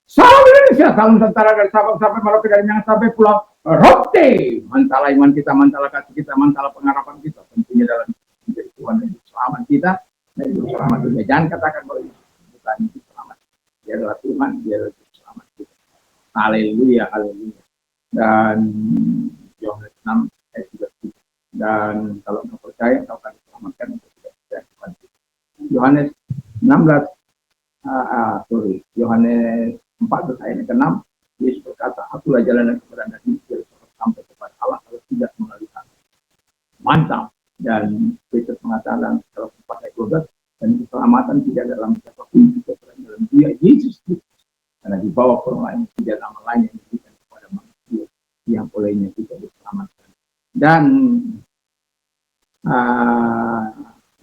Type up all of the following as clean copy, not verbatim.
Salam Indonesia, salam tentara dari Sabang sampai Merauke, dari Minang sampai Pulau Rote. Mantalah iman kita, mantalah kasih kita, mantalah pengharapan kita. Tentunya dalam menjadi Tuhan dan selamat kita, dan itu selamat dunia. Jangan katakan bahwa bukan itu selamat. Dia adalah Tuhan, dia adalah selamat kita. Haleluya, haleluya. Dan Yohanes 6 ayat 3. Dan kalau engkau percaya, engkau akan diselamatkan untuk tidak percaya kepada Tuhan. Yohanes 16 Yohanes 14 ayat ke-6, Yesus berkata, akulah jalan dan kebenaran dan sampai kepada Allah kalau tidak melalui aku. Mantap. Dan Petrus mengatakan kalau 4 ayat 12, dan keselamatan tidak dalam siapapun, juga dalam dia Yesus Kristus. Karena di bawah orang lain tidak nama lain yang diberikan kepada manusia yang olehnya kita diselamatkan. Dan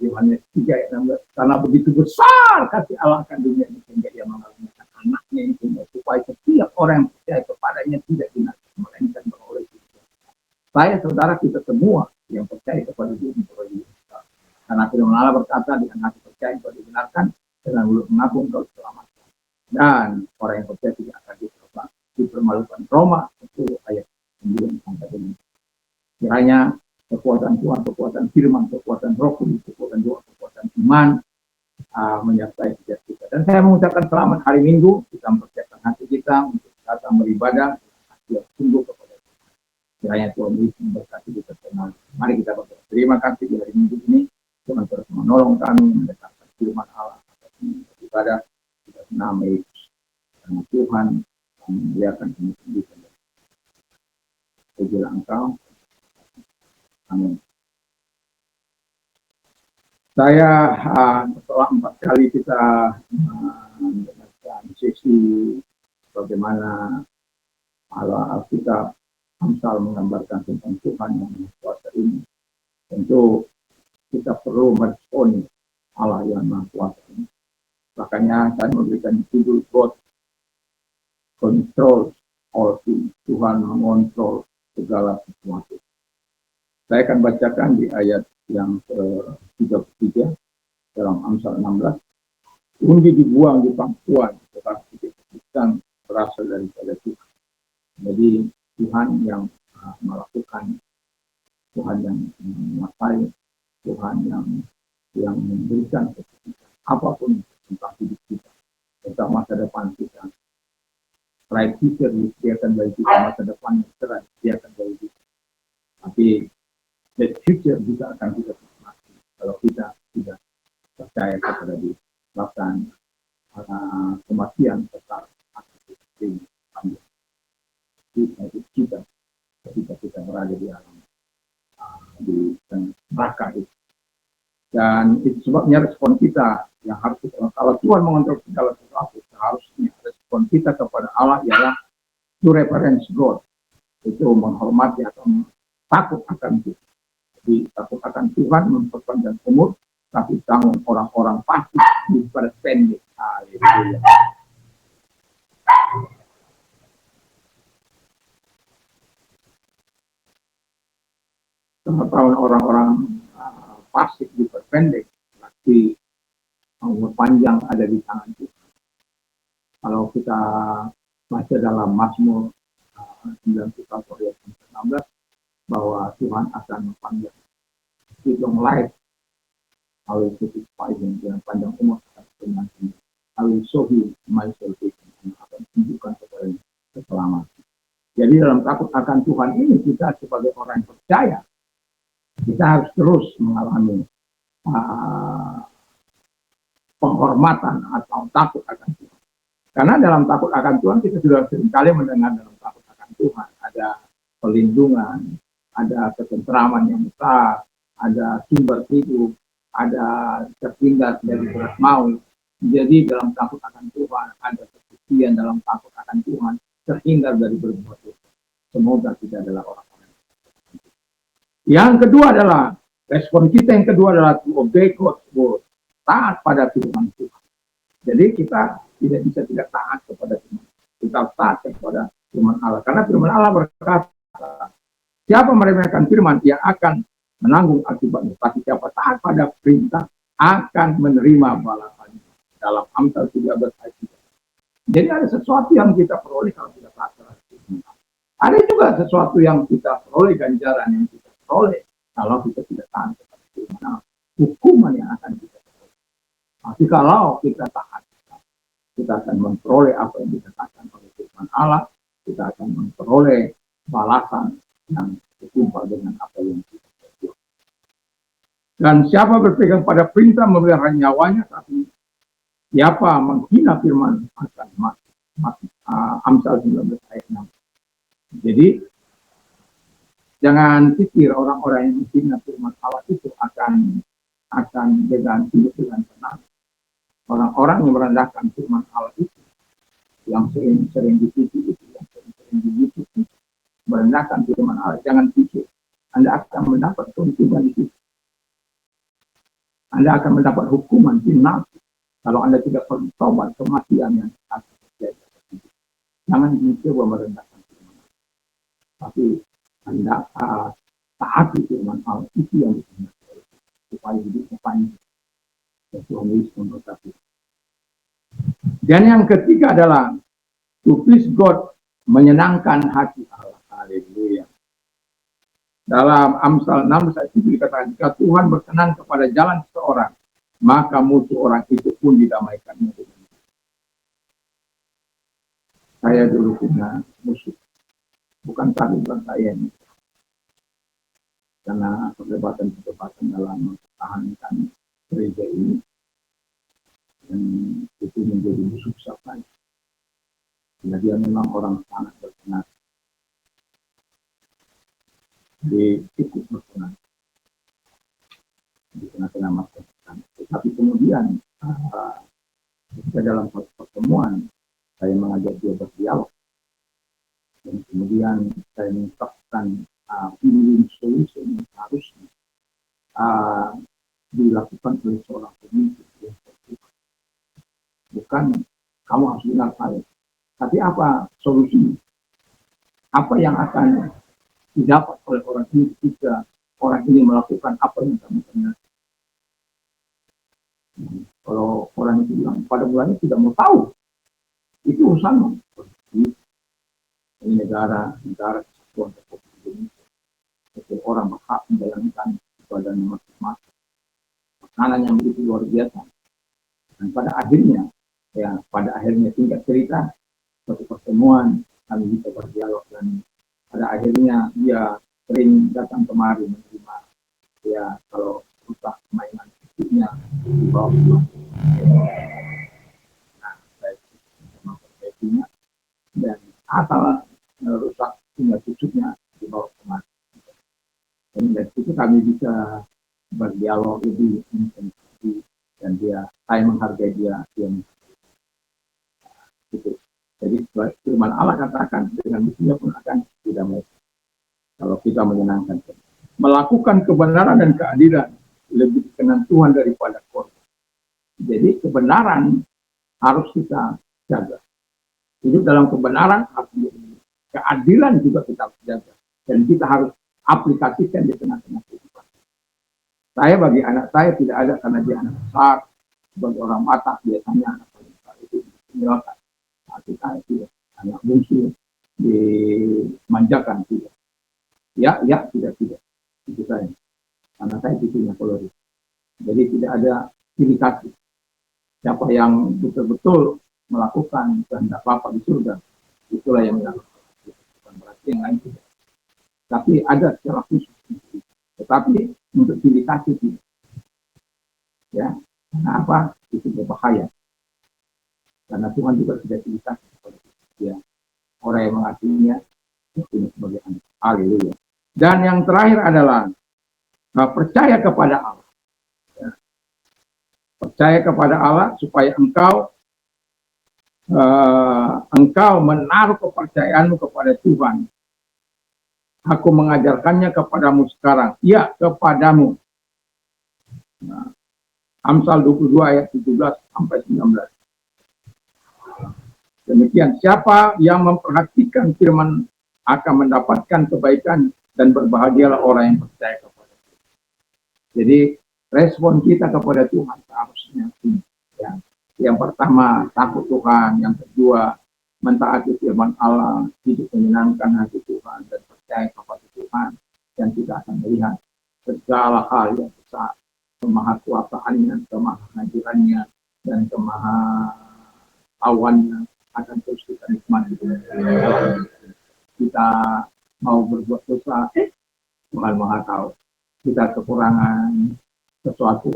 Yohanes 3 ayat 16, karena begitu besar kasih Allah akan dunia ini sehingga dia mengaruniakan anaknya yang tunggal supaya setiap orang yang percaya kepadanya tidak binasa melainkan beroleh hidup. Saya saudara kita semua yang percaya kepada Dia beroleh hidup. Karena firman Allah berkata dengan hati percaya engkau dibenarkan, dengan mulut mengaku engkau diselamatkan. Dan orang yang percaya tidak akan dipermalukan. Roma 10 ayat 9 sampai 10. Kiranya kekuatan Tuhan, kekuatan firman, kekuatan roh kudus, kekuatan doa, kekuatan iman menyertai setiap kita. Dan saya mengucapkan selamat hari Minggu, kita mempersiapkan hati kita untuk datang beribadah, hati yang sungguh kepada Tuhan. Kiranya Tuhan Yesus memberkati kita semua. Mari kita berdoa. Terima kasih di hari Minggu ini, Tuhan terus menolong kami mendekatkan firman Allah, beribadah kita nama Yesus. Karena Tuhan memuliakan kami sendiri. Pujilah Engkau. Amin. Saya setelah 4 kali kita mendengarkan sesi bagaimana Allah Alkitab Amsal menggambarkan tentang Tuhan yang kuasa ini, tentu kita perlu meresponi Allah yang Maha Kuasa ini. Makanya saya memberikan judul God Control All Things. Tuhan mengontrol segala sesuatu. Saya akan bacakan di ayat yang ke-33 dalam Amsal 16. Undi dibuang di pangkuan, tetapi keputusan berasal daripada Tuhan. Jadi Tuhan yang melakukan, Tuhan yang menguasai, Tuhan yang memberikan keputusan apapun tentang hidup kita, tentang masa depan kita. Right future dia akan bagi kita, masa depan yang cerah dia akan bagi kita. Tapi the future juga akan kita nikmati kalau kita tidak percaya kepada Dia. Bahkan kematian tetap akan kita ambil. Kita ketika kita berada di alam di neraka itu. Dan itu sebabnya respon kita yang harus kita, kalau Tuhan mengontrol segala sesuatu, seharusnya respon kita kepada Allah ialah to reverence God, itu menghormati atau takut akan Tuhan. Jadi takut akan Tuhan memperpanjang umur, tapi tanggung orang-orang pasti daripada pendek. Haleluya. Pengetahuan orang-orang fasik diperpendek, tapi umur panjang ada di tangan Tuhan. Kalau kita baca dalam Mazmur 91 ayat 16, bahwa Tuhan akan mempanjang hidup life, I will satisfy him, dengan panjang umur akan kemenangan. I will show him my salvation, akan tunjukkan kepada keselamatan. Jadi dalam takut akan Tuhan ini, kita sebagai orang yang percaya, kita harus terus mengalami penghormatan atau takut akan Tuhan. Karena dalam takut akan Tuhan, kita sudah seringkali mendengar dalam takut akan Tuhan ada perlindungan, ada ketentraman yang besar, ada sumber hidup, ada terhindar dari berat maut. Jadi dalam takut akan Tuhan ada kesucian, dalam takut akan Tuhan terhindar dari berbuat dosa. Semoga kita adalah orang-orang yang kedua adalah respon kita yang kedua adalah to obey God's word, taat pada firman Tuhan. Jadi kita tidak bisa tidak taat kepada firman. Kita taat kepada firman Allah, karena firman Allah berkata, siapa meremehkan firman, ia akan menanggung akibatnya. Tapi siapa taat pada perintah akan menerima balasannya. Dalam Amsal 13 ayat 3. Jadi ada sesuatu yang kita peroleh kalau kita taat terhadap firman Allah. Ada juga sesuatu yang kita peroleh, ganjaran yang kita peroleh kalau kita tidak taat terhadap firman Allah. Hukuman yang akan kita peroleh. Tapi kalau kita taat, kita akan memperoleh apa yang dikatakan oleh firman Allah. Kita akan memperoleh balasan yang setimpal dengan apa yang kita perbuat. Dan siapa berpegang pada perintah memelihara nyawanya, tapi siapa menghina firman akan mati. Amsal 19 ayat 6. Jadi jangan pikir orang-orang yang menghina firman Allah itu akan dengan hidup dengan tenang. Orang-orang yang merendahkan firman Allah itu, yang sering di TV itu, yang sering di YouTube itu, merendahkan firman Allah, jangan pikir Anda akan mendapat keuntungan di situ. Anda akan mendapat hukuman final kalau Anda tidak bertobat kematian yang akan terjadi. Jangan mencoba merendahkan firman Allah. Tapi Anda taati firman Allah, itu yang dikehendaki supaya hidupnya panjang. Tuhan Yesus memberkati. Dan yang ketiga adalah to please God, menyenangkan hati Allah. Haleluya. Dalam Amsal 6 ayat 7 dikatakan, jika Tuhan berkenan kepada jalan seseorang, maka musuh orang itu pun didamaikannya. Saya dulu punya musuh, bukan saya ini, karena perdebatan dalam mempertahankan gereja ini, dan itu menjadi musuh saya. Karena dia memang orang sangat berkenan. Di ikut berkenan di tengah-tengah masyarakat. Tetapi kemudian dalam pertemuan saya mengajak dia berdialog, dan kemudian saya mengungkapkan win-win solution yang harusnya dilakukan oleh seorang pemimpin yang terbuka. Bukan kamu harus dengar saya, tapi apa solusinya? Apa yang akan didapat oleh orang ini ketika orang ini melakukan apa yang kamu kenal? Kalau orang itu bilang pada mulanya tidak mau tahu, itu urusan ini negara kesatuan Republik Indonesia. Setiap orang berhak menjalankan ibadahnya masing-masing. Makanan yang begitu luar biasa. Dan pada akhirnya tingkat cerita suatu pertemuan kami bisa berdialog, dan pada akhirnya dia sering datang kemari menerima ya kalau rusak mainan fisiknya dibawa pulang. Nah, saya memperbaikinya, dan asal rusak tinggal cucuknya dibawa kemari. Dan dari situ kami bisa berdialog lebih intensif, dan saya menghargai dia gitu. Jadi firman Allah katakan dengan mestinya pun akan didamaikan kalau kita menyenangkan. Melakukan kebenaran dan keadilan lebih dikenal Tuhan daripada korban. Jadi kebenaran harus kita jaga. Hidup dalam kebenaran harus dijaga. Keadilan juga kita harus jaga. Dan kita harus aplikasikan di tengah-tengah kehidupan. Saya bagi anak saya tidak ada karena dia anak besar. Bagi orang Batak biasanya anak besar itu ditinggalkan. Tapi saya tidak. Anak bungsu dimanjakan tidak. Ya, tidak. Itu saya. Karena saya cucunya Polri. Jadi tidak ada pilih kasih. Siapa yang betul-betul melakukan kehendak Bapa di surga, itulah yang dilakukan. Bukan berarti yang lain tidak. Tapi ada secara khusus. Tetapi untuk pilih kasih tidak. Ya, kenapa? Itu berbahaya. Karena Tuhan juga tidak pilih kasih kepada dia. Orang yang mengasihinya itu sebagai anak. Haleluya. Dan yang terakhir adalah percaya kepada Allah. Ya. Percaya kepada Allah supaya engkau menaruh kepercayaanmu kepada Tuhan. Aku mengajarkannya kepadamu sekarang. Ya, kepadamu. Nah, Amsal 22 ayat 17 sampai 19. Demikian, siapa yang memperhatikan firman akan mendapatkan kebaikan, dan berbahagialah orang yang percaya kepada Tuhan. Jadi respon kita kepada Tuhan seharusnya ya, Yang pertama, takut Tuhan. Yang kedua, mentaati firman Allah, hidup menyenangkan hati Tuhan, dan percaya kepada Tuhan. Dan kita akan melihat segala hal yang besar, kemahakuasaannya, kemahadirannya, dan kemahatawan akan terus kita nikmati. Kita mau berbuat dosa, Tuhan Maha tahu. Kita kekurangan sesuatu,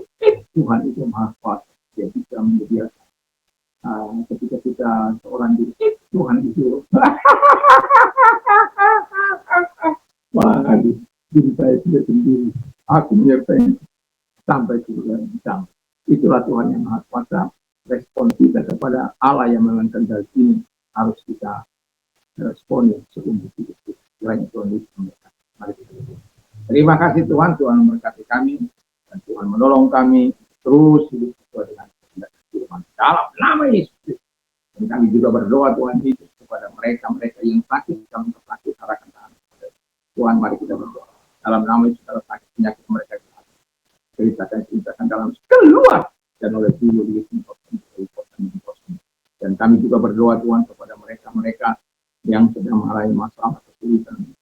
Tuhan itu Maha kuasa. Dia bisa menyediakan. Ketika kita seorang diri, Tuhan itu menghadiri diri saya tidak sendiri. Aku menyertai sampai ke bulan hitam. Itulah Tuhan yang Maha Kuasa. Respon kita kepada Allah yang mengenalkan hal ini harus kita responi seumur hidup kita. Kiranya Tuhan itu memberkati. Mari kita berdoa. Terima kasih Tuhan, Tuhan memberkati kami dan Tuhan menolong kami terus hidup sesuai dengan kehendak Tuhan. Dalam nama Yesus. Dan kami juga berdoa Tuhan Yesus kepada mereka yang sakit, kami sakit arahkan tangan. Tuhan, mari kita berdoa. Dalam nama Yesus, kalau sakit penyakit mereka ceritakan dalam keluar dan oleh dulu di dan kami juga berdoa Tuhan kepada mereka yang sedang mengalami masalah kesulitan,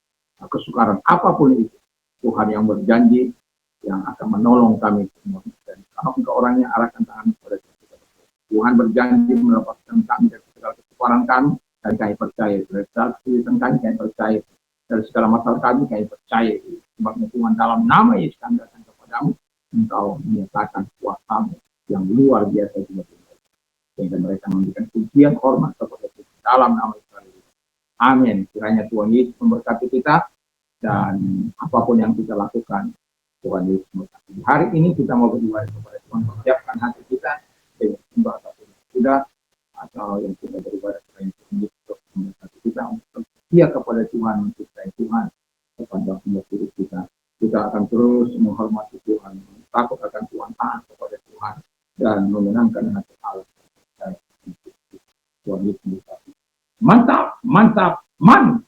kesukaran apapun itu. Tuhan yang berjanji yang akan menolong kami semua. Dan kalau ke orangnya arahkan tangan kepada kita. Tuhan berjanji melepaskan kami dari segala kesukaran kami dan kami percaya. Dari segala kesulitan kami percaya. Dari segala masalah kami percaya. Sebabnya Tuhan dalam nama Yesus kami datang kepadamu. Engkau menyatakan kuasa-Mu yang luar biasa juga. Sehingga mereka memberikan pujian hormat kepada Tuhan dalam nama Yesus. Amin. Kiranya Tuhan Yesus memberkati kita dan apapun yang kita lakukan, Tuhan Yesus memberkati. Hari ini kita mau berdoa kepada Tuhan, menyiapkan hati kita dengan sembah satu sudah atau yang kita beribadah kepada Tuhan Yesus memberkati kita untuk setia kepada Tuhan, mencintai Tuhan sepanjang umur hidup kita. Kita akan terus menghormati Tuhan, takut akan Tuhan, taat kepada Tuhan, dan menyenangkan hati Allah. Tuhan Yesus memberkati. Mantap, mantap, mantap.